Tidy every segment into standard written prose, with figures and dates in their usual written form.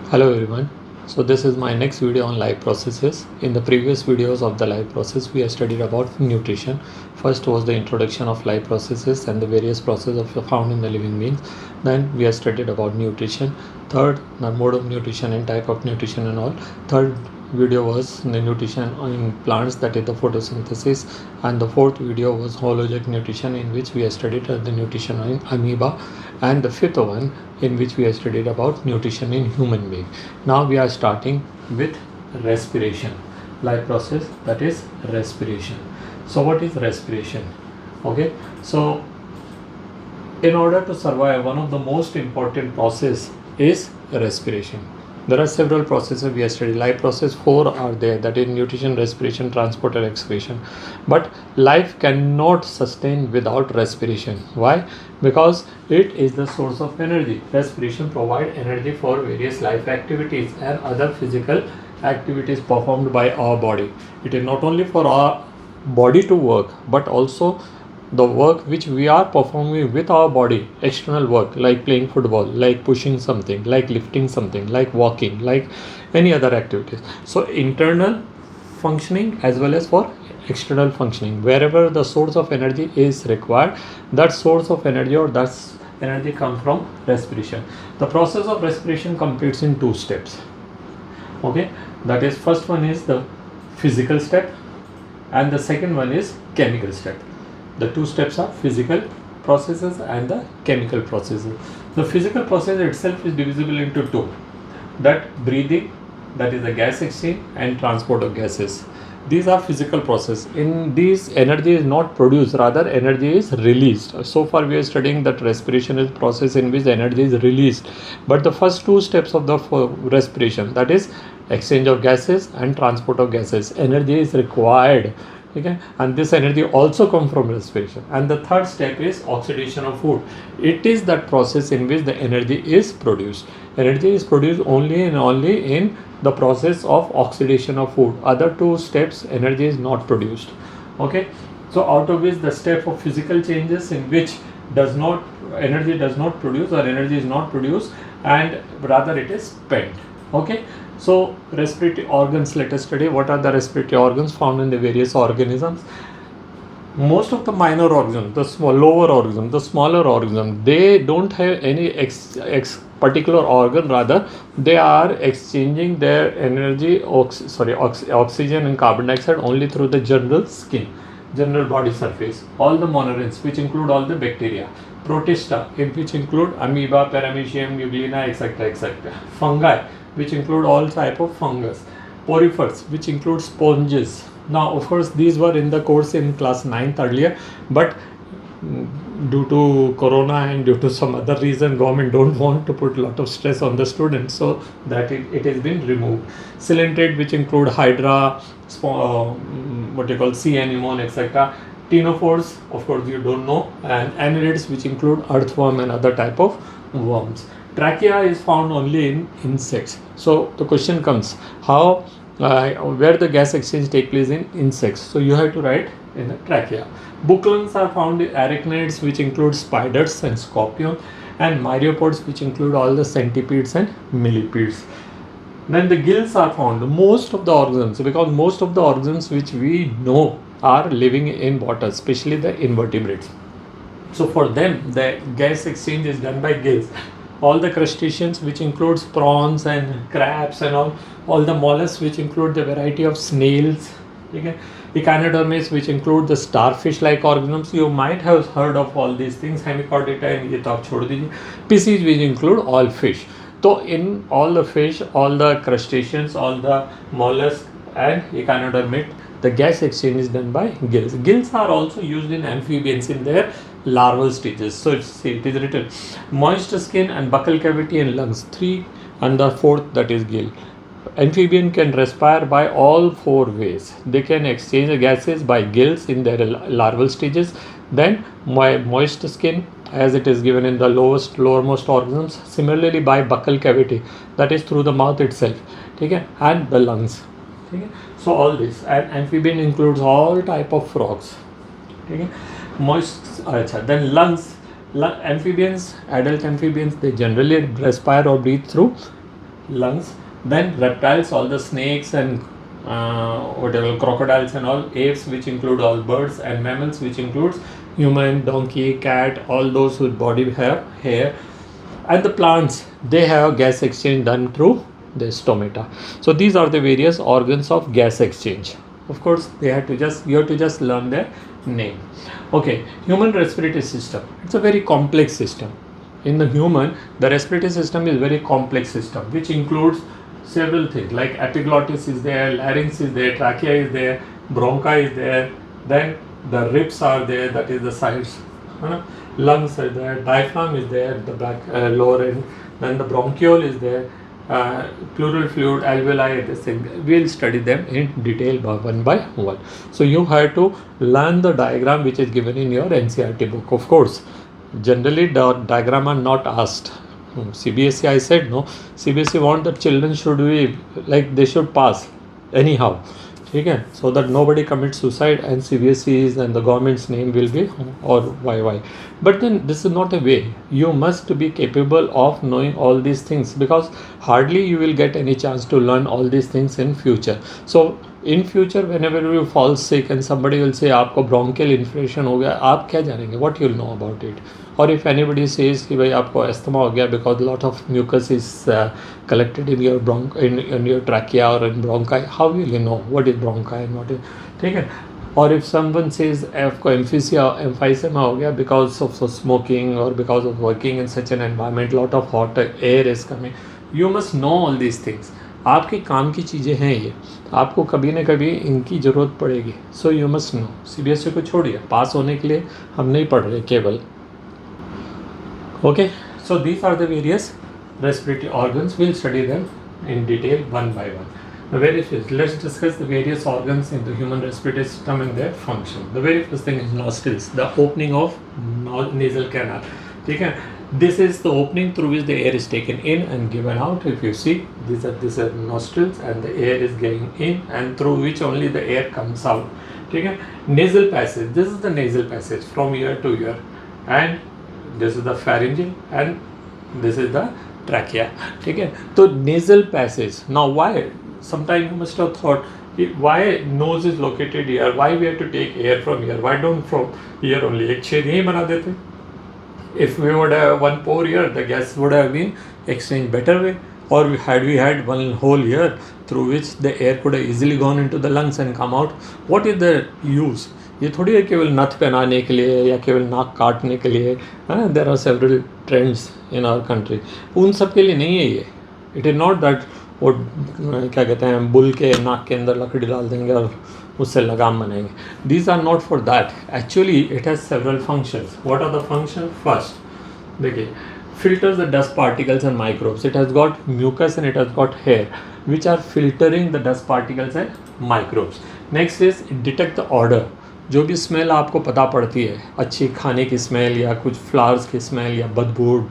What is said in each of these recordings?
Hello everyone. So this is my next video on life processes. In the previous videos of the life process, we have studied about nutrition. First was the introduction of life processes and the various processes found in the living beings. Then we have studied about nutrition. Third, the mode of nutrition and type of nutrition and all. Third video was the nutrition in plants, that is the photosynthesis, and the fourth video was hologenetic nutrition, in which we have studied the nutrition in amoeba, and the fifth one in which we have studied about nutrition in human being. Now we are starting with respiration, life process, that is respiration. So what is respiration? Okay, so in order to survive, one of the most important process is respiration. There are several processes we have studied. Life process 4 are there, that is nutrition, respiration, transport and excretion. But life cannot sustain without respiration. Why? Because it is the source of energy. Respiration provides energy for various life activities and other physical activities performed by our body. It is not only for our body to work, but also the work which we are performing with our body, external work like playing football, like pushing something, like lifting something, like walking, like any other activities. So internal functioning as well as for external functioning, wherever the source of energy is required, that source of energy or that energy comes from respiration. The process of respiration completes in 2 steps. Okay, that is, first one is the physical step and the second one is chemical step. The 2 steps are physical processes and the chemical processes. The physical process itself is divisible into 2. That breathing, that is the gas exchange, and transport of gases. These are physical process. In these, energy is not produced, rather energy is released. So far we are studying that respiration is process in which energy is released. But the first 2 steps of the respiration, that is exchange of gases and transport of gases, energy is required. Okay, and this energy also comes from respiration. And the third step is oxidation of food. It is that process in which the energy is produced. Energy is produced only in the process of oxidation of food. Other 2 steps, energy is not produced. Okay, so out of which the step of physical changes, in which energy does not produce, or energy is not produced, and rather it is spent. Okay, so respiratory organs, let us study what are the respiratory organs found in the various organisms. Most of the minor organisms, the lower organisms, the smaller organisms, they don't have any particular organ, rather they are exchanging their energy, oxygen and carbon dioxide only through the general skin, general body surface. All the monorenes, which include all the bacteria, protista, which include amoeba, paramecium, euglena, etc., etc., fungi, which include all type of fungus, porifers, which include sponges. Now of course these were in the course in class 9th earlier, but due to corona and due to some other reason, government don't want to put a lot of stress on the students, so that it has been removed. Coelenterate, which include hydra, sea anemone, etc. Ctenophores, of course you don't know, and annelids, which include earthworm and other type of worms. Trachea is found only in insects. So the question comes, how where the gas exchange take place in insects? So you have to write in the trachea. Book lungs are found in arachnids, which include spiders and scorpions, and myriapods, which include all the centipedes and millipedes. Then the gills are found. Most of the organisms, because most of the organisms which we know are living in water, especially the invertebrates. So for them, the gas exchange is done by gills. All the crustaceans, which includes prawns and crabs and all the mollusks, which include the variety of snails, okay? Echinoderms, which include the starfish-like organisms. You might have heard of all these things, Hemichordata, and ye to aap chhod dijiye. Species which include all fish. So in all the fish, all the crustaceans, all the mollusks and echinoderms, the gas exchange is done by gills. Gills are also used in amphibians in their larval stages. So it is written moist skin and buccal cavity and lungs, 3, and the 4th, that is gill. Amphibian can respire by all 4 ways. They can exchange gases by gills in their larval stages, then moist skin, as it is given in the lowermost organisms, similarly by buccal cavity, that is through the mouth itself, okay, and the lungs. Okay. So all this, and amphibian includes all type of frogs. Okay. Then lungs. Amphibians, adult amphibians, they generally respire or breathe through lungs. Then reptiles, all the snakes and whatever, crocodiles and all, apes, which include all birds, and mammals, which includes human, donkey, cat, all those with body have hair. And the plants, they have gas exchange done through the stomata. So these are the various organs of gas exchange. Of course, you have to just learn their name. Okay, human respiratory system. It's a very complex system. In the human, the respiratory system is very complex system, which includes several things like epiglottis is there, larynx is there, trachea is there, bronchi is there, then the ribs are there, that is the sides, lungs are there, diaphragm is there, the back lower end, then the bronchiole is there, pleural fluid, alveoli, this thing. We'll study them in detail one by one. So you have to learn the diagram which is given in your NCERT book. Of course, generally the diagram are not asked. CBSE, I said no. CBSE want that children should be like, they should pass anyhow. Okay, so that nobody commits suicide and CBSE's and the government's name will be or YY. But then this is not a way. You must be capable of knowing all these things, because hardly you will get any chance to learn all these things in future. So in future, whenever you fall sick and somebody will say आपको bronchial inflammation हो गया, आप क्या जानेंगे? What you'll know about it? Or if anybody says कि भाई आपको asthma हो गया because lot of mucus is collected in your in your trachea or in bronchi, how will you know what is bronchi and what is, ठीक है? Or if someone says आपको emphysema हो गया because of smoking or because of working in such an environment, lot of hot air is coming, you must know all these things. आपके काम की चीज़ें हैं ये, आपको कभी न कभी इनकी ज़रूरत पड़ेगी. So you must know. CBSE को छोड़िए, पास होने के लिए हम नहीं पढ़ रहे केवल. Okay, so these are the various respiratory organs. We'll study them in detail one by one. The very first, let's discuss the various organs in the human respiratory system and their function. The very first thing is nostrils, the opening of nasal canal. Okay? This is the opening through which the air is taken in and given out. If you see, these are nostrils, and the air is getting in and through which only the air comes out. Okay? Nasal passage, this is the nasal passage from ear to ear, and this is the pharyngeal, and this is the trachea. Okay? So nasal passage. Now why? Sometimes you must have thought, why nose is located here? Why we have to take air from here? Why don't from here only? एक छेद यहीं बना देते. If we would have one pore here, the gas would have been exchanged better way. Or we had one hole here through which the air could have easily gone into the lungs and come out. What is the use? ये थोड़ी है केवल नथ पहनाने के लिए या केवल नाक काटने के लिए. There are several trends in our country. उन सब के लिए नहीं है ये. It is not that वो क्या कहते हैं, बुल के नाक के अंदर लकड़ी डाल देंगे और उससे लगाम बनाएंगे. These are not for that. Actually, it has several functions. What are the functions? First, देखिए, filters the dust particles and microbes. It has got mucus and it has got hair, which are filtering the dust particles and microbes. Next is it detect the odor. जो भी smell आपको पता पड़ती है, अच्छी खाने की स्मेल या कुछ फ्लावर्स की स्मेल या बदबू,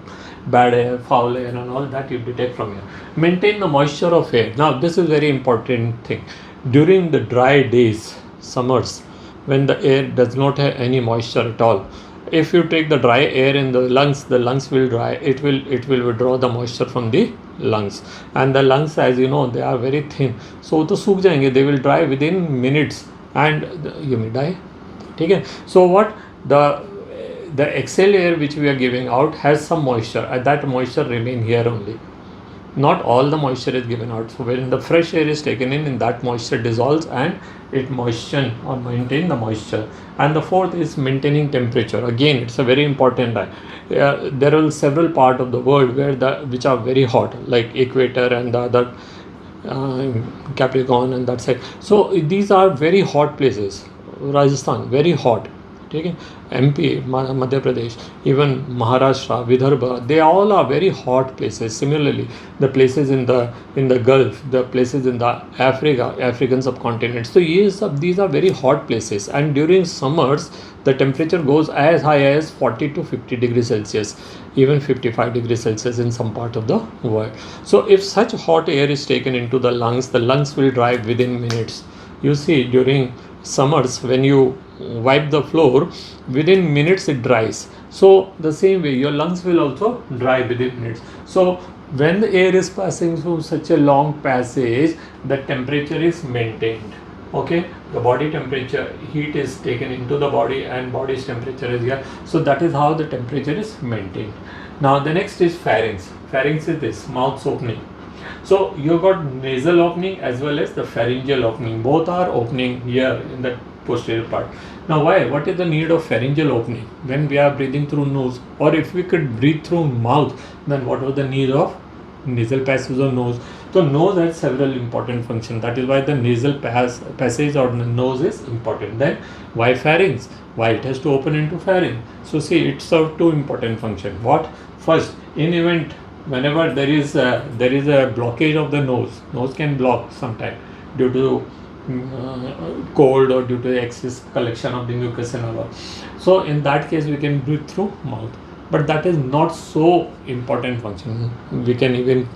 bad air, foul air and all that you detect from here. Maintain the moisture of air. Now this is very important thing. During the dry days, summers, when the air does not have any moisture at all, if you take the dry air in the lungs will dry. It will withdraw the moisture from the lungs, and the lungs, as you know, they are very thin, so तो सूख जाएंगे. They will dry within minutes and you may die. ठीक है? So what the exhaled air which we are giving out has some moisture, and that moisture remain here only. Not all the moisture is given out. So when the fresh air is taken in that moisture dissolves and it moisten or maintain the moisture. And the fourth is maintaining temperature. Again, it's a very important. There are several parts of the world which are very hot, like equator and the other Capricorn and that side. So these are very hot places. Rajasthan, very hot. ठीक है? MP, Madhya Pradesh, even Maharashtra, Vidarbha, they all are very hot places. Similarly, the places in the Gulf, the places in the African subcontinent. So these are very hot places, and during summers the temperature goes as high as 40 to 50 degrees Celsius, even 55 degrees Celsius in some part of the world. So if such hot air is taken into the lungs will dry within minutes. You see, during summers when you wipe the floor, within minutes it dries. So the same way your lungs will also dry within minutes. So when the air is passing through such a long passage, the temperature is maintained. Okay, the body temperature, heat is taken into the body and body's temperature is here. So that is how the temperature is maintained. Now the next is pharynx. Pharynx is this mouth's opening. So you got nasal opening as well as the pharyngeal opening. Both are opening here in the posterior part. Now why? What is the need of pharyngeal opening? When we are breathing through nose, or if we could breathe through mouth, then what was the need of nasal passage or nose? So nose has several important functions. That is why the nasal passage or the nose is important. Then why pharynx? Why it has to open into pharynx? So see, it serves two important functions. What? First, in event whenever there is a blockage of the nose can block sometime due to cold or due to excess collection of the mucus and all. So in that case we can breathe through mouth, but that is not so important function. We can even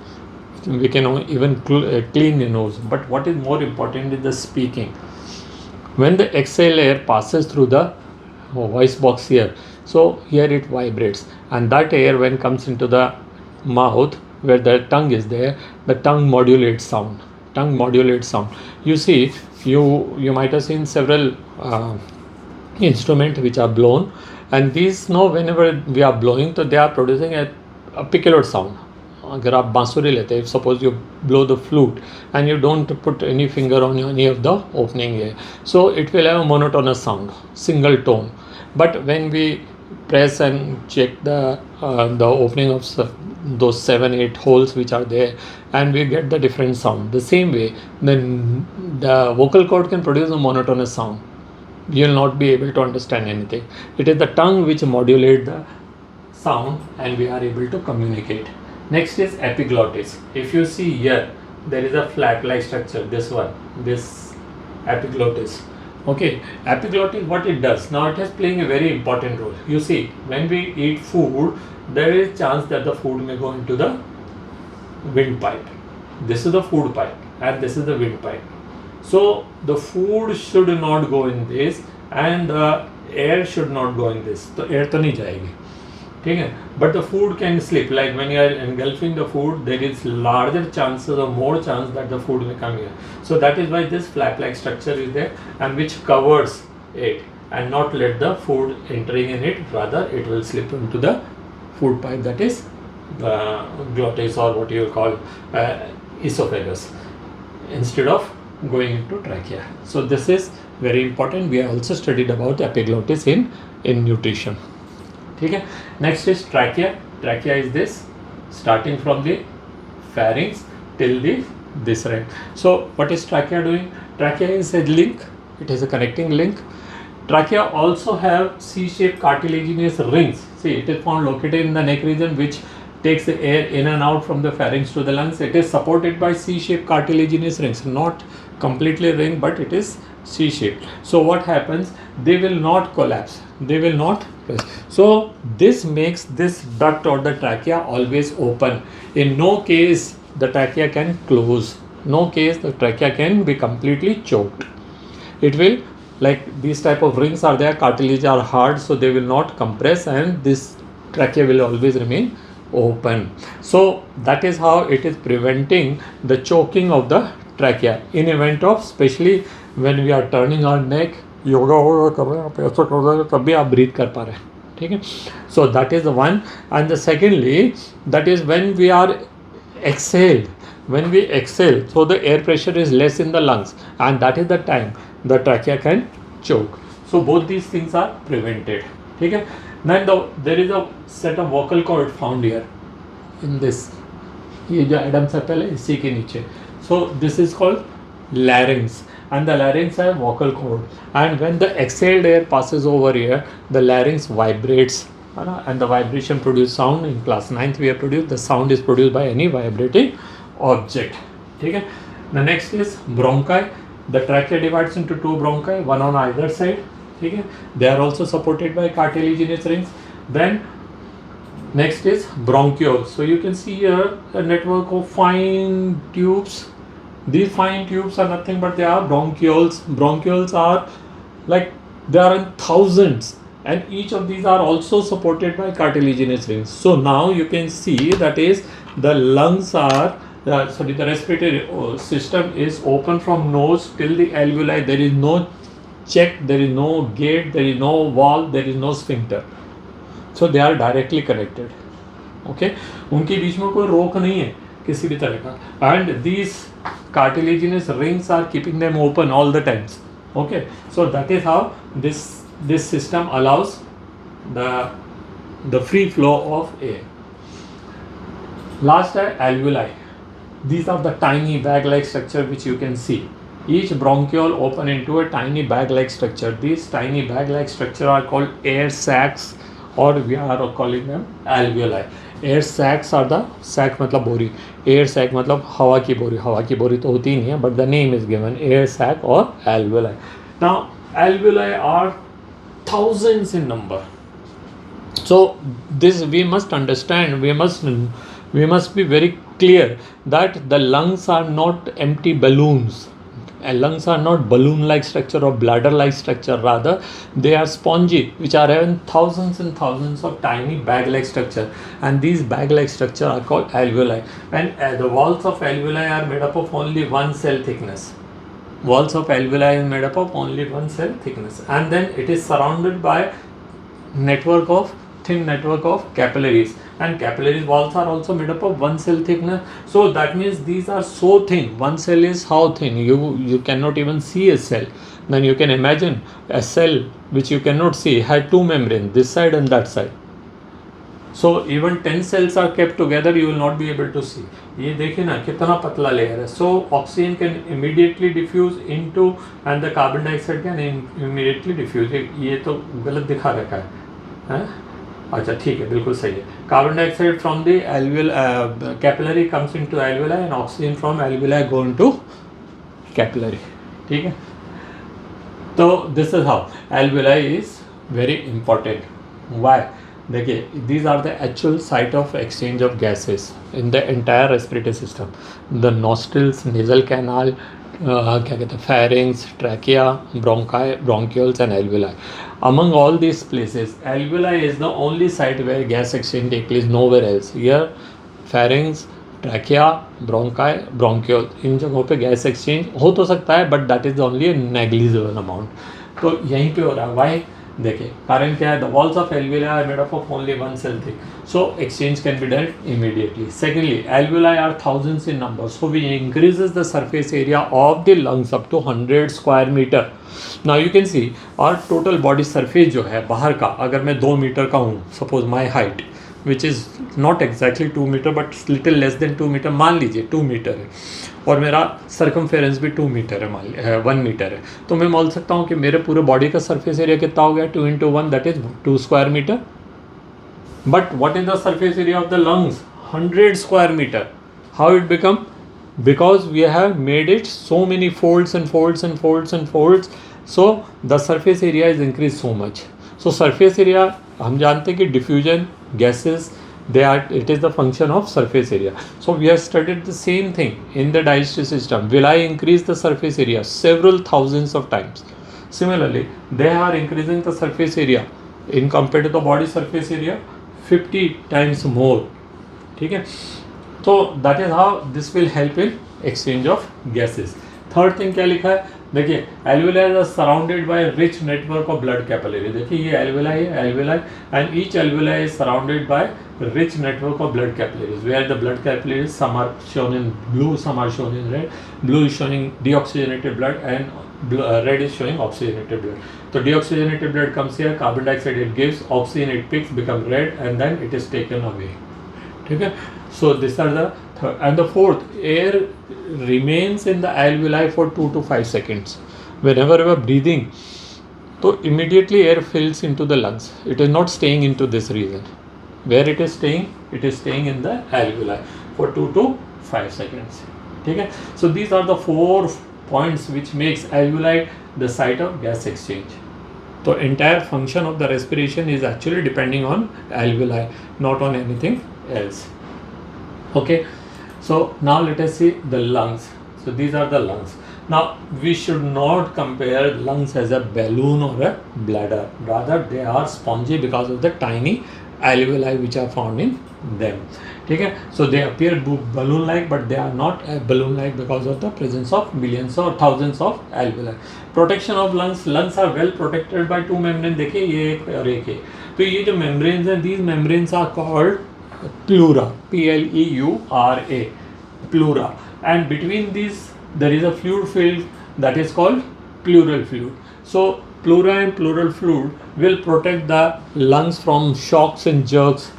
clean the nose, but what is more important is the speaking. When the exhale air passes through the voice box here, so here it vibrates, and that air when comes into the mouth where the tongue is there, the tongue modulates sound. You see, you might have seen several instruments which are blown, and these now whenever we are blowing, so they are producing a peculiar sound. अगर आप बांसुरी लेते हैं, suppose you blow the flute and you don't put any finger on any of the opening here, so it will have a monotonous sound, single tone. But when we press and check the opening of those 7-8 holes which are there, and we get the different sound. The same way, then the vocal cord can produce a monotonous sound. You will not be able to understand anything. It is the tongue which modulates the sound, and we are able to communicate. Next is epiglottis. If you see here, there is a flap-like structure. This epiglottis. Okay, epiglottis, what it does? Now it is playing a very important role. You see, when we eat food, there is a chance that the food may go into the windpipe. This is the food pipe and this is the windpipe. So the food should not go in this and the air should not go in this. So air to nahi jayegi. Okay? But the food can slip. Like when you are engulfing the food, there is larger chances or more chance that the food may come here. So that is why this flap-like structure is there, and which covers it and not let the food entering in it. Rather, it will slip into the food pipe, that is glottis, or what you call esophagus, instead of going into trachea. So this is very important. We have also studied about epiglottis in nutrition. Okay. Next is trachea. Trachea is this, starting from the pharynx till this right. So what is trachea doing? Trachea is a link. It is a connecting link. Trachea also have C-shaped cartilaginous rings. See, it is found located in the neck region, which takes the air in and out from the pharynx to the lungs. It is supported by C-shaped cartilaginous rings, not completely ring, but it is C-shaped. So what happens? They will not collapse. They will not press. So this makes this duct or the trachea always open. In no case the trachea can close. No case the trachea can be completely choked. It will, like these type of rings are there, cartilage are hard, so they will not compress, and this trachea will always remain open. So that is how it is preventing the choking of the trachea in event of, especially when we are turning our neck, yoga वोगा कर रहे हैं आप, ऐसा कर रहे हैं तब भी आप ब्रीथ कर पा रहे हैं. ठीक है. So that is the one. And the secondly, that is when we are exhaled. When we exhale, so the air pressure is less in the lungs, and that is the time the trachea can choke. So both these things are prevented. ठीक है. Then there is a set of vocal cord found here in this. ये जो Adam sepal है इसी के नीचे. So this is called larynx, and the larynx have vocal cord, and when the exhaled air passes over here, the larynx vibrates, and the vibration produces sound. In class 9th we have produced the sound is produced by any vibrating object. Okay. The next is bronchi. The trachea divides into two bronchi, one on either side. Okay. They are also supported by cartilaginous rings. Then next is bronchioles. So you can see here a network of fine tubes. These fine tubes are nothing but they are bronchioles. Bronchioles are like, they are in thousands, and each of these are also supported by cartilaginous rings. So now you can see that is the lungs are the respiratory system is open from nose till the alveoli. There is no check, there is no gate, there is no valve, there is no sphincter. So they are directly connected. Okay, उनके बीच में कोई रोक नहीं है किसी भी तरह का. And these cartilaginous rings are keeping them open all the times. Okay, so that is how this system allows the free flow of air. Last are alveoli. These are the tiny bag-like structure which you can see. Each bronchiole open into a tiny bag-like structure. These tiny bag-like structure are called air sacs, or we are calling them alveoli. Air sacs are the sac मतलब बोरी, air sac मतलब हवा की बोरी तो होती ही नहीं है, but the name is given air sac or alveoli. Now alveoli are thousands in number. So this we must understand, we must be very clear that the lungs are not empty balloons. Lungs are not balloon-like structure or bladder-like structure. Rather, they are spongy, which are having thousands and thousands of tiny bag-like structure. And these bag-like structure are called alveoli. And the walls of alveoli are made up of only one cell thickness. Walls of alveoli is made up of only one cell thickness. And then it is surrounded by thin network of capillaries, and capillary walls are also made up of one cell thickness. So that means these are so thin. One cell is how thin? You cannot even see a cell. Then you can imagine a cell which you cannot see had two membranes, this side and that side. So even 10 cells are kept together, you will not be able to see. ये देखिए ना कितना पतला layer है. So oxygen can immediately diffuse into, and the carbon dioxide can immediately diffuse. ये तो गलत दिखा रखा है. अच्छा ठीक है, बिल्कुल सही है. Carbon dioxide from the capillary comes into alveoli and oxygen from alveoli go into capillary. ठीक है, तो this is how alveoli is very important. Why? देखिए, these are the actual site of exchange of gases in the entire respiratory system. The nostrils, nasal canal, क्या कहते हैं, pharynx, trachea, bronchi, bronchioles and alveoli. Among all these places, alveoli is the only site where gas exchange takes place, nowhere else. Here, pharynx, trachea, bronchi, bronchiole, इन जगहों पे gas exchange हो तो सकता है, but that is only A negligible amount. तो यहीं पे हो रहा है. वाई? देखिए कारण क्या है, the walls of alveoli are made up of only one cell thick, so exchange can be done immediately. Secondly, alveoli are thousands in number, so we increases the surface area of the lungs up to 100 square meter. Now you can see our total body surface जो है बाहर का, अगर मैं 2 metre का हूँ, suppose my height which is not exactly 2 meter but little less than 2 meter, मान लीजिए 2 मीटर है, और मेरा सर्कमफेरेंस भी 2 मीटर है, मान लीजिए 1 मीटर है, तो मैं बोल सकता हूँ कि मेरे पूरे बॉडी का सरफेस एरिया कितना हो गया, 2 into 1 that is 2 square meter. But what is the surface area of the lungs? 100 square meter. How it become? because we have made it so many folds and folds and folds and folds, so the surface area is increased so much. So surface area हम जानते हैं कि diffusion gases it is the function of surface area. So we have studied the same thing in the digestive system. Will I increase the surface area several thousands of times? Similarly, they are increasing the surface area in compared to the body surface area 50 times more. ठीक है, तो that is how this will help in exchange of gases. Third thing क्या लिखा है, देखिए alveoli are surrounded by rich network of blood capillary. देखिए ये alveoli है, alveoli, and each alveoli is surrounded by rich network of blood capillaries, where the blood capillaries, some are shown in blue, some are shown in red. Blue is showing deoxygenated blood and red is showing oxygenated blood. So deoxygenated blood comes here, carbon dioxide it gives, oxygen it picks, become red, and then it is taken away. ठीक है, so these are the third. And the fourth, air remains in the alveoli for 2 to 5 seconds. Whenever we are breathing, so immediately air fills into the lungs. It is not staying into this region. Where it is staying? It is staying in the alveoli for 2 to 5 seconds. ठीक है, so these are the 4 points which makes alveoli the site of gas exchange. So entire function of the respiration is actually depending on alveoli, not on anything else. Okay, so now let us see the lungs. So these are the lungs. Now we should not compare lungs as a balloon or a bladder. Rather they are spongy because of the tiny alveoli which are found in them. Okay, so they appear balloon like, but they are not balloon like because of the presence of millions or thousands of alveoli. Protection of lungs are well protected by two membranes. देखिए ये एक और एक है, तो ये जो membranes हैं, these membranes are called pleura, pleura, pleura, and between these there is a fluid field that is called pleural fluid. So pleura and pleural fluid will protect the lungs from shocks and jerks.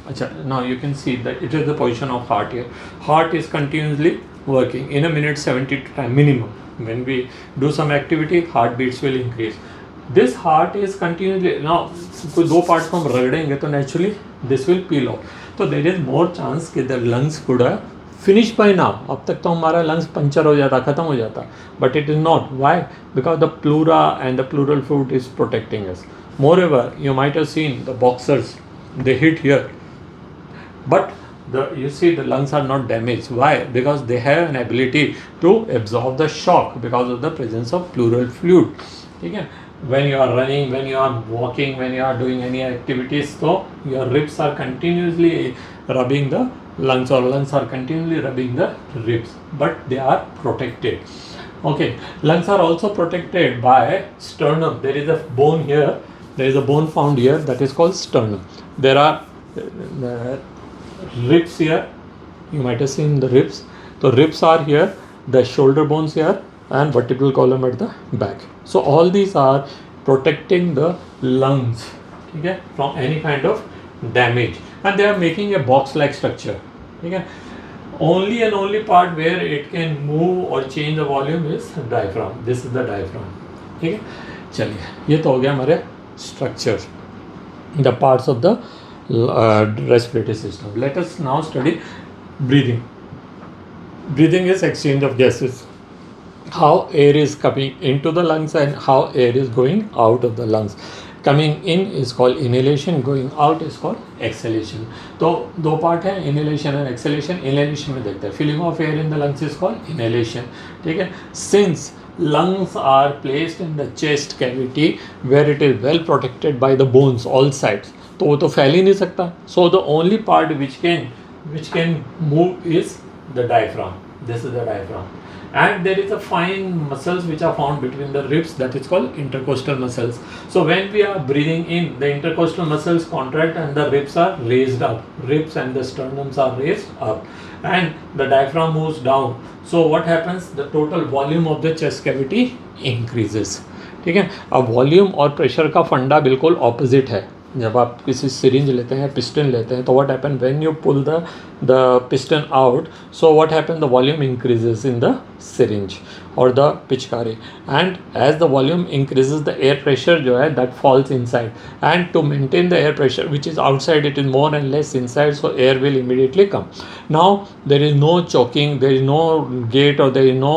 Now you can see that it is the position of heart here. Heart is continuously working in a minute 70 times minimum. When we do some activity, heartbeats will increase. This heart is continuously, now कोई दो part को हम रगड़ेंगे तो naturally this will peel off. So there is more chance कि the lungs could have finished by now. अब तक तो हमारा lungs पंचर हो जाता, खत्म हो जाता, but it is not. Why? Because the pleura and the pleural fluid is protecting us. Moreover, you might have seen the boxers, they hit here, but you see the lungs are not damaged. Why? Because they have an ability to absorb the shock because of the presence of pleural fluid. Okay? When you are running, when you are walking, when you are doing any activities, so your ribs are continuously rubbing the lungs, or lungs are continuously rubbing the ribs, but they are protected. Okay, lungs are also protected by sternum. There is a bone here, there is a bone found here that is called sternum. There are ribs here, you might have seen the ribs. The ribs are here, the shoulder bones here, and vertebral column at the back. So all these are protecting the lungs, okay, from any kind of damage, and they are making a box like structure. Okay. Only and only part where it can move or change the volume is diaphragm. This is the diaphragm. ठीक है, चलिए ये तो हो गया हमारे structure, the parts of the respiratory system. Let us now study breathing. Breathing is exchange of gases. How air is coming into the lungs and how air is going out of the lungs. Coming in is called inhalation, going out is called exhalation. तो दो part है, inhalation and exhalation. Inhalation में देखते हैं, filling of air in the lungs is called inhalation. ठीक है, since lungs are placed in the chest cavity where it is well protected by the bones all sides, तो वो तो फैल ही नहीं सकता. So the only part which can move is the diaphragm. This is the diaphragm. And there is a fine muscles which are found between the ribs, that is called intercostal muscles. So when we are breathing in, the intercostal muscles contract and the ribs are raised up. Ribs and the sternums are raised up, and the diaphragm moves down. So what happens? The total volume of the chest cavity increases. ठीक है, अब volume और pressure का फंडा बिल्कुल opposite है. जब आप किसी सिरिंज लेते हैं, पिस्टन लेते हैं, तो what happen when you pull the piston out, so what happen the volume increases in the syringe और द पिचकारी, and as the volume increases the air pressure जो है that falls inside, and to maintain the air pressure which is outside it is more and less inside, so air will immediately come. Now there is no choking, there is no gate or there is no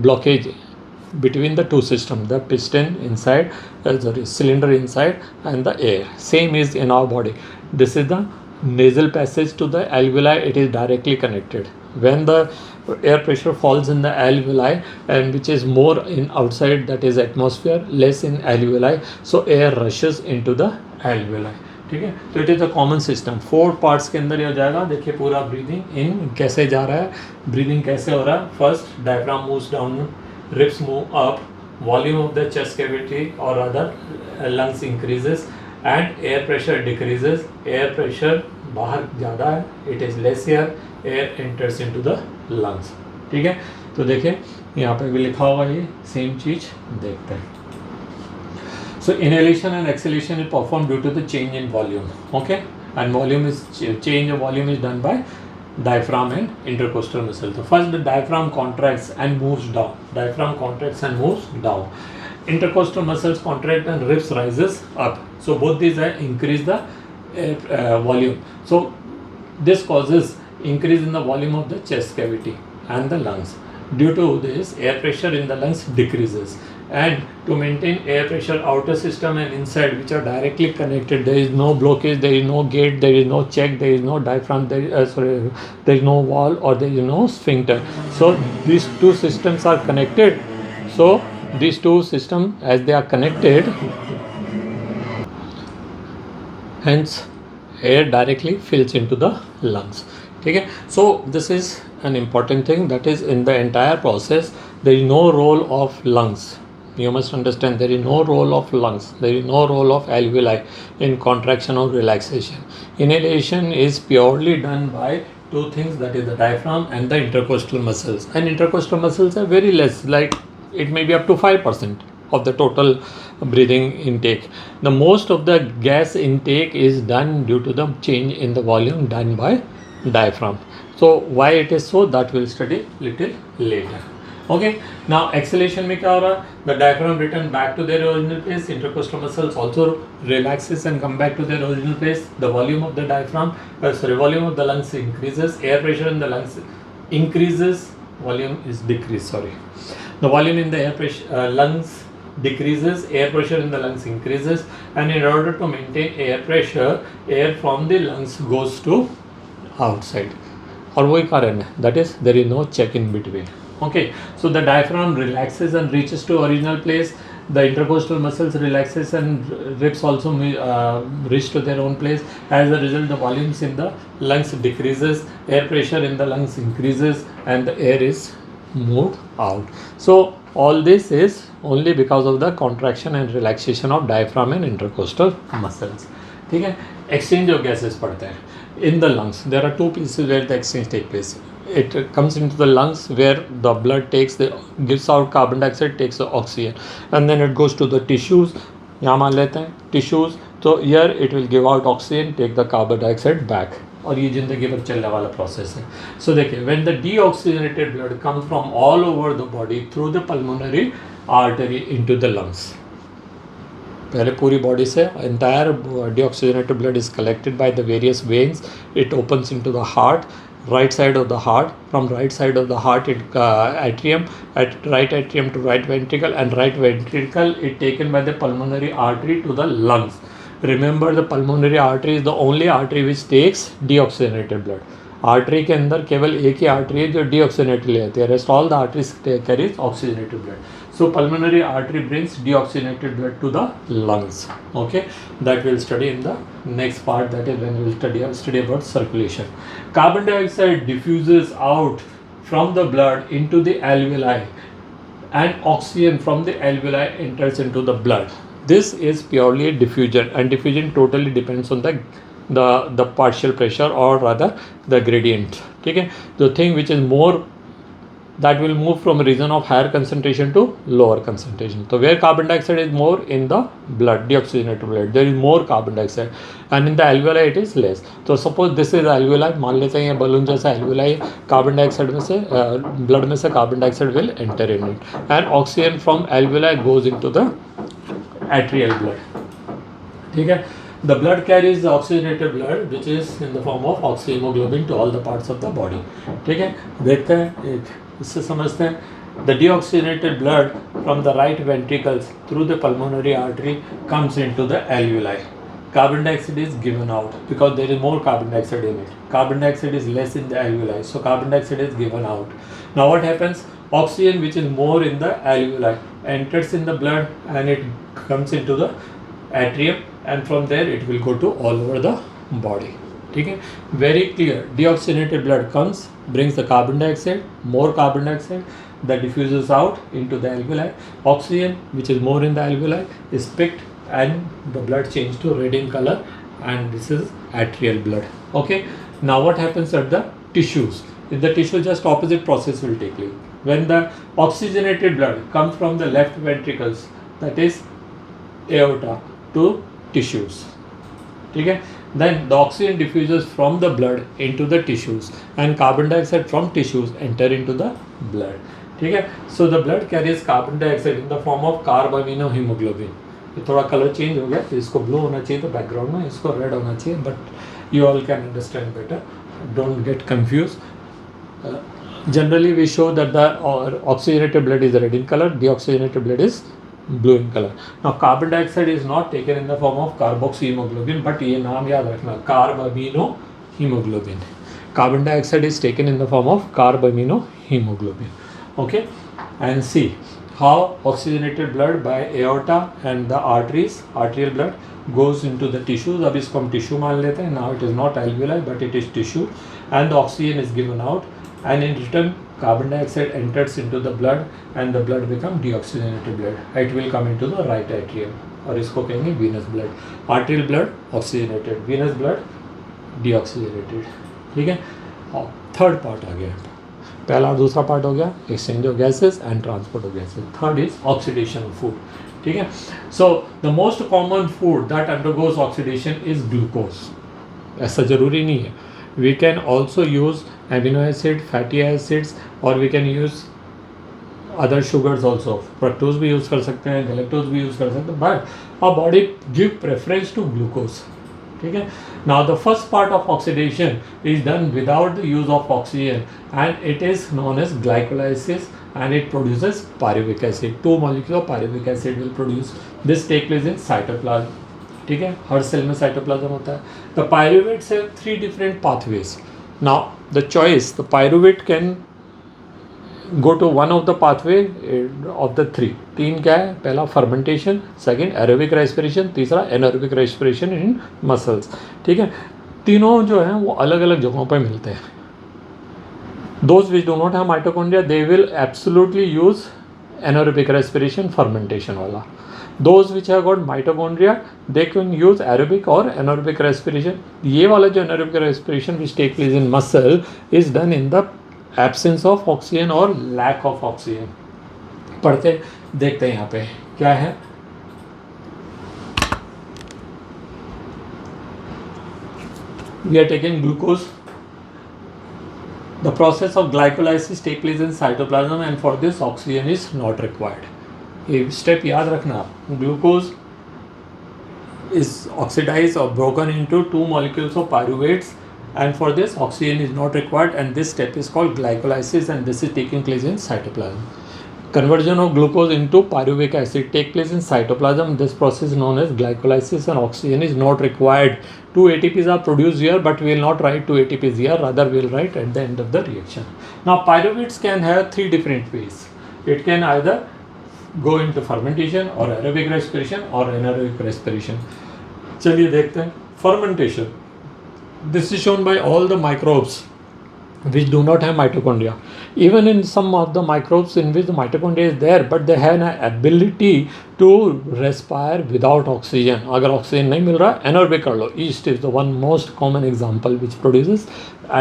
blockage between the two systems, the piston inside, cylinder inside, and the air. Same is in our body. This is the nasal passage to the alveoli. It is directly connected. When the air pressure falls in the alveoli, and which is more in outside, that is atmosphere, less in alveoli, so air rushes into the alveoli. ठीक है, तो it is a common system. 4 parts के अंदर ये हो जाएगा. देखिए पूरा ब्रीदिंग इन कैसे जा रहा है, ब्रीदिंग कैसे हो रहा है. First diaphragm moves down, ribs move up, volume of the chest cavity or rather lungs increases, and air pressure decreases. Air pressure बाहर ज़्यादा है, it is less here, air enters into the lungs. ठीक है, तो देखिए यहाँ पे भी लिखा होगा ये सेम चीज़, देखते हैं. So inhalation and exhalation is performed due to the change in volume. Okay, and volume is change of volume is done by diaphragm and intercostal muscle. So first the diaphragm contracts and moves down. Diaphragm contracts and moves down. Intercostal muscles contract and ribs rises up. So both these increase the volume. So this causes increase in the volume of the chest cavity and the lungs. Due to this, air pressure in the lungs decreases. And to maintain air pressure, outer system and inside, which are directly connected, there is no blockage, there is no gate, there is no check, there is no diaphragm, there is no wall or there is no sphincter. So these two systems are connected. So these two systems, as they are connected, hence air directly fills into the lungs. Okay, so this is an important thing, that is in the entire process there is no role of lungs. You must understand, there is no role of lungs, there is no role of alveoli in contraction or relaxation. Inhalation is purely done by two things, that is the diaphragm and the intercostal muscles, and intercostal muscles are very less, like it may be up to 5% of the total breathing intake. The most of the gas intake is done due to the change in the volume done by diaphragm. So why it is so, that we'll study little later. Okay, now exhalation में क्या हो रहा है, the diaphragm return back to their original place, intercostal muscles also relaxes and come back to their original place, the volume of the diaphragm, volume of the lungs increases, air pressure in the lungs increases, volume is decreased, sorry, the volume in the air pressure lungs decreases, air pressure in the lungs increases, and in order to maintain air pressure, air from the lungs goes to outside. और वही कारण है, that is there is no check in between. Okay, so the diaphragm relaxes and reaches to original place, the intercostal muscles relaxes and ribs also reach to their own place. As a result, the volumes in the lungs decreases, air pressure in the lungs increases, and the air is moved out. So all this is only because of the contraction and relaxation of diaphragm and intercostal muscles. ठीक है, exchange of gases पढ़ते हैं. In the lungs, there are two places where the exchange takes place. It comes into the lungs where the blood gives out carbon dioxide, takes the oxygen, and then it goes to the tissues. यहाँ मान लेते हैं tissues, तो here it will give out oxygen, take the carbon dioxide back. और ये जिंदगी भर चलने वाला प्रोसेस है. So देखिए, when the deoxygenated blood comes from all over the body through the pulmonary artery into the lungs. पहले पूरी बॉडी से entire deoxygenated blood is collected by the various veins. It opens into the heart, right side of the heart. From right side of the heart, it atrium, at right atrium to right ventricle, and right ventricle it taken by the pulmonary artery to the lungs. Remember, the pulmonary artery is the only artery which takes deoxygenated blood. Artery के अंदर केवल एक ही artery है जो deoxygenated लेती है, rest all the arteries carries oxygenated blood. So pulmonary artery brings deoxygenated blood to the lungs. Okay, that we'll study in the next part, that is when we'll study about circulation. Carbon dioxide diffuses out from the blood into the alveoli, and oxygen from the alveoli enters into the blood. This is purely diffusion, and diffusion totally depends on the partial pressure, or rather the gradient. Okay, the thing which is more, that will move from a region of higher concentration to lower concentration. So where carbon dioxide is more in the blood, deoxygenated blood, there is more carbon dioxide, and in the alveoli it is less. So suppose this is alveoli, मान लेते हैं ये balloon जैसा alveoli, carbon dioxide में से blood में से carbon dioxide will enter in it, and oxygen from alveoli goes into the atrial blood. ठीक है, the blood carries the oxygenated blood which is in the form of oxyhemoglobin to all the parts of the body. ठीक है, देखते हैं इससे समझते हैं. The deoxygenated blood from the right ventricles through the pulmonary artery comes into the alveoli. Carbon dioxide is given out because there is more carbon dioxide in it. Carbon dioxide is less in the alveoli, so carbon dioxide is given out. Now what happens? Oxygen, which is more in the alveoli, enters in the blood and it comes into the atrium, and from there it will go to all over the body. ठीक है, very clear. Deoxygenated blood comes, brings the carbon dioxide, more carbon dioxide that diffuses out into the alveoli. Oxygen, which is more in the alveoli, is picked and the blood changes to red in color, and this is atrial blood. Okay, now what happens at the tissues? In the tissue, just opposite process will take place. When the oxygenated blood comes from the left ventricles, that is aorta, to tissues. ठीक है, then the oxygen diffuses from the blood into the tissues, and carbon dioxide from tissues enter into the blood. ठीक है, so the blood carries carbon dioxide in the form of carbaminohemoglobin. ये थोड़ा colour change हो गया, तो इसको blue होना चाहिए तो बैकग्राउंड में, इसको रेड होना चाहिए, but you all can understand better, don't get confuse. Generally we show that the oxygenated blood is red in color, deoxygenated blood is blue in color. Now carbon dioxide is not taken in the form of carboxyhemoglobin, but ये नाम याद रखना, carbaminohemoglobin. Carbon dioxide is taken in the form of carbaminohemoglobin. Okay, and see, how oxygenated blood by aorta and the arteries, arterial blood goes into the tissues. अब इसको हम tissue मान लेते हैं. Now it is not alveoli but it is tissue, and the oxygen is given out, and in return carbon dioxide enters into the blood and the blood become deoxygenated blood. It will come into the right atrium और इसको कहेंगे venous blood. Arterial blood oxygenated, venous blood deoxygenated. ठीक है. और third part आ गया. पहला और दूसरा पार्ट हो गया exchange of gases and transport of gases. Third is oxidation of food. ठीक है. So the most common food that undergoes oxidation is glucose. ऐसा जरूरी नहीं है. We can also use amino acid, fatty acids, और we can use other sugars also. Fructose भी use कर सकते हैं, गैलेक्टोज भी यूज़ कर सकते हैं, but our body give preference to glucose. ठीक है. Now the first part of oxidation is done without the use of oxygen, and it is known as glycolysis, and it produces pyruvic acid. 2 molecules of pyruvic acid will produce. This take place in cytoplasm. ठीक है. हर cell में cytoplasm होता है. The pyruvates have 3 different pathways. Now the choice, the pyruvate can go to one of the pathway of the 3. 3 क्या है? पहला fermentation, second aerobic respiration, तीसरा anaerobic respiration in muscles. ठीक है. तीनों जो हैं वो अलग अलग जगहों पर मिलते हैं. Those which do not have mitochondria they will absolutely use anaerobic respiration, fermentation वाला. Those which have got mitochondria they can use aerobic और एनारोबिक रेस्पिरेशन. ये वाला जो anaerobic respiration which take place in muscle is done in the absence of oxygen और lack of oxygen. पढ़ते देखते हैं यहाँ पे क्या है. We are taking glucose. The process of glycolysis take place in cytoplasm, and for this oxygen is not required. ये step याद रखना. Glucose is oxidized or broken into 2 molecules of pyruvates, and for this oxygen is not required, and this step is called glycolysis, and this is taking place in cytoplasm. Conversion of glucose into pyruvic acid take place in cytoplasm. This process is known as glycolysis, and oxygen is not required. 2 ATPs are produced here, but we will not write 2 ATPs here, rather we will write at the end of the reaction. Now pyruvates can have 3 different ways. It can either go into fermentation or aerobic respiration or anaerobic respiration. चलिए देखते हैं. Fermentation. This is shown by all the microbes which do not have mitochondria. Even in some of the microbes in which the mitochondria is there, but they have an ability to respire without oxygen. अगर oxygen नहीं मिल रहा, anaerobic कर लो. Yeast is the one most common example which produces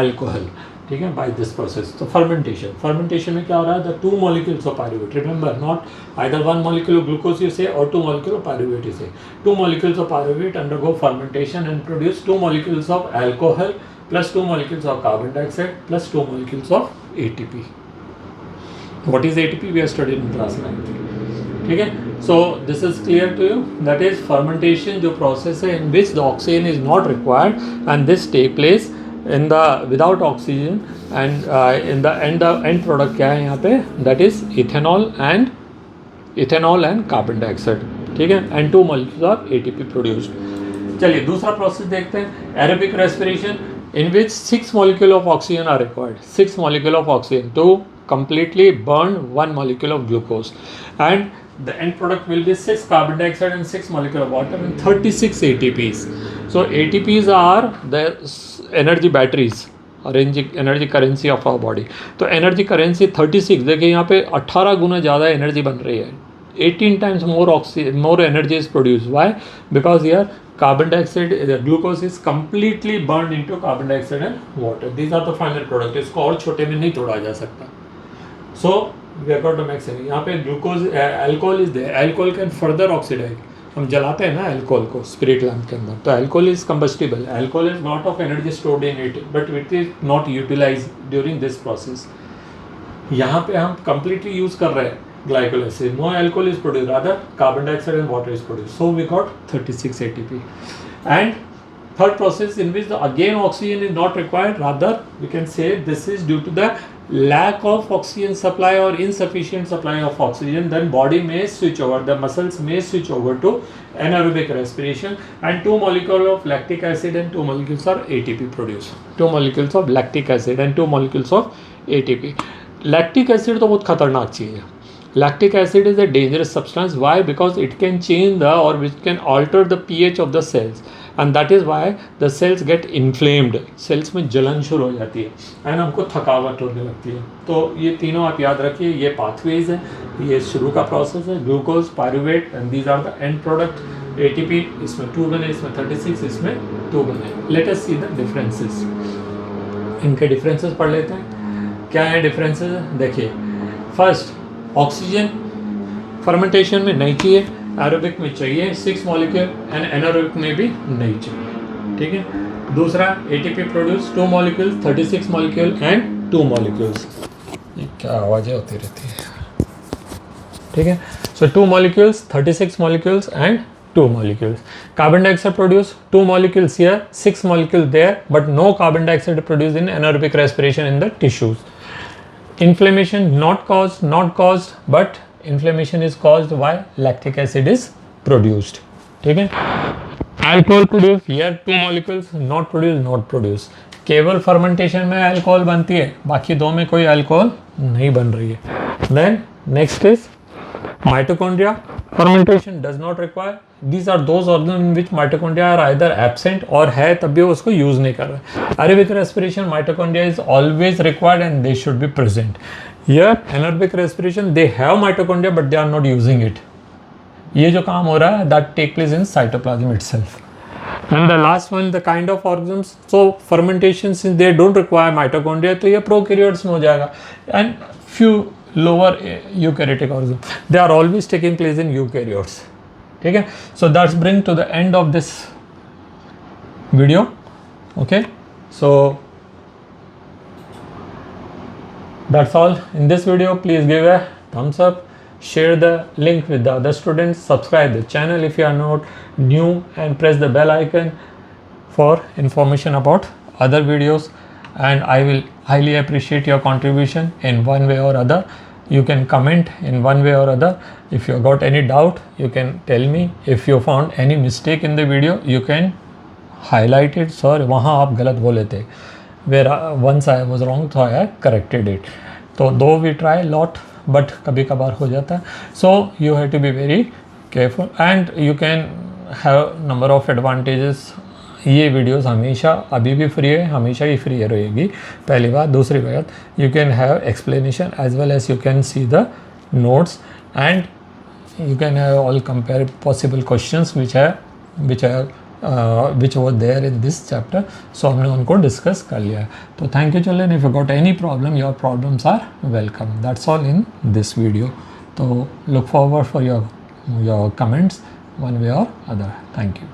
alcohol. ठीक है. By this process. तो fermentation में क्या हो रहा है? The 2 molecules of pyruvate. Remember, not either 1 molecule of glucose you say or 2 molecule of pyruvate you say. 2 molecules of pyruvate undergo fermentation and produce 2 molecules of alcohol plus 2 molecules of carbon dioxide plus 2 molecules of ATP. What is ATP? We have studied in class 9. ठीक है. So this is clear to you. That is fermentation जो process है in which the oxygen is not required, and this take place in the without oxygen, and in the end product क्या है यहाँ पे? That is ethanol and carbon dioxide. ठीक है. and 2 molecules of ATP produced. चलिए दूसरा process देखते हैं. Aerobic respiration in which 6 molecules of oxygen are required. 6 molecules of oxygen to completely burn 1 molecule of glucose, and the end product will be 6 carbon dioxide and 6 molecule of water and 36 ATPs. So ATPs are the energy batteries और energy currency of our body. तो energy currency 36. देखिए यहाँ पे 18 गुना ज़्यादा energy बन रही है. 18 times more energy is produced. Why? Because here carbon dioxide, glucose is completely burned into carbon dioxide and water. These are the final product. इसको और छोटे में नहीं तोड़ा जा सकता. So we have got the maximum. यहाँ पे glucose, alcohol is there. Alcohol can further oxidize. हम जलाते हैं ना अल्कोहल को स्पिरिट लैम्प के अंदर, तो alcohol is combustible. Alcohol is lot of energy stored in it, but it is not utilize during this process. यहाँ पे हम कंप्लीटली यूज कर रहे हैं glycolysis. No alcohol is produced, rather carbon dioxide and water is produced. So we got 36 ATP. And third process in which again oxygen is not required, rather we can say this is due to the lack of oxygen supply or insufficient supply of oxygen. Then body may switch over, the muscles may switch over to anaerobic respiration, and 2 molecules of lactic acid and 2 molecules of ATP produced. 2 molecules of lactic acid and 2 molecules of ATP. Lactic acid तो बहुत खतरनाक चीज़ है. lactic acid is a dangerous substance. Why? Because it can change the or which can alter the pH of the cells, and that is why the cells get inflamed. cells में जलन शुरू हो जाती है एंड हमको थकावट होने लगती है. तो ये तीनों आप याद रखिए, ये पाथवेज है, ये शुरू का प्रोसेस है. Glucose, pyruvate and these are the end product. ATP इसमें 2 बने, इसमें 36, इसमें 2 बने. Let us see the differences. इनके डिफरेंसेस पढ़ लेते हैं. क्या है डिफरेंसेस? देखिए, फर्स्ट ऑक्सीजन फर्मेंटेशन में नहीं चाहिए, एरोबिक में चाहिए 6 मॉलिक्यूल एंड एनारोबिक में भी नहीं चाहिए. ठीक है. दूसरा ATP produce 2 molecule, 36 molecule and 2 molecules. ये क्या आवाज़ें होती रहती है. ठीक है. सो 2 molecules, 36 molecules and 2 molecules. Carbon dioxide produce 2 molecules here, 6 molecules there, but no carbon dioxide produced in anaerobic respiration in the tissues. Inflammation not caused, but inflammation is caused why lactic acid is produced. ठीक है. Alcohol produced here 2 molecules, not produced. केवल fermentation में alcohol बनती है, बाकी दो में कोई alcohol नहीं बन रही है. Then next is mitochondria. Fermentation does not require. These are those organs in which mitochondria are either absent or है तब भी वो उसको यूज़ नहीं कर रहे. Aerobic respiration mitochondria is always required and they should be present. Here anaerobic respiration they have mitochondria but they are not using it. ये जो काम हो रहा है that take place in cytoplasm itself. And the last one, the kind of organisms. So fermentation since they don't require mitochondria तो ये prokaryotes में हो जाएगा. And few lower eukaryotic organisms they are always taking place in eukaryotes. ठीक है. So that's bring to the end of this video. Okay, so that's all in this video. Please give a thumbs up, share the link with the other students, subscribe the channel if you are not new, and press the bell icon for information about other videos. And I will highly appreciate your contribution in one way or other. You can comment in one way or other. If you got any doubt, you can tell me. If you found any mistake in the video, you can highlight it. Sir, वहाँ आप गलत बोले थे. Where once I was wrong, so I corrected it. तो though we try lot, but कभी कभार हो जाता है. So you have to be very careful, and you can have number of advantages. ये वीडियोस हमेशा अभी भी फ्री है, हमेशा ही फ्री रहेगी. पहली बात. दूसरी बात, you can have explanation as well as you can see the notes and you can have all compare possible questions which were there in this chapter. So हमने उनको डिस्कस कर लिया है. तो thank you children. If you got any problem, your problems are welcome. That's all in this video. तो look forward for your comments one way or other. Thank you.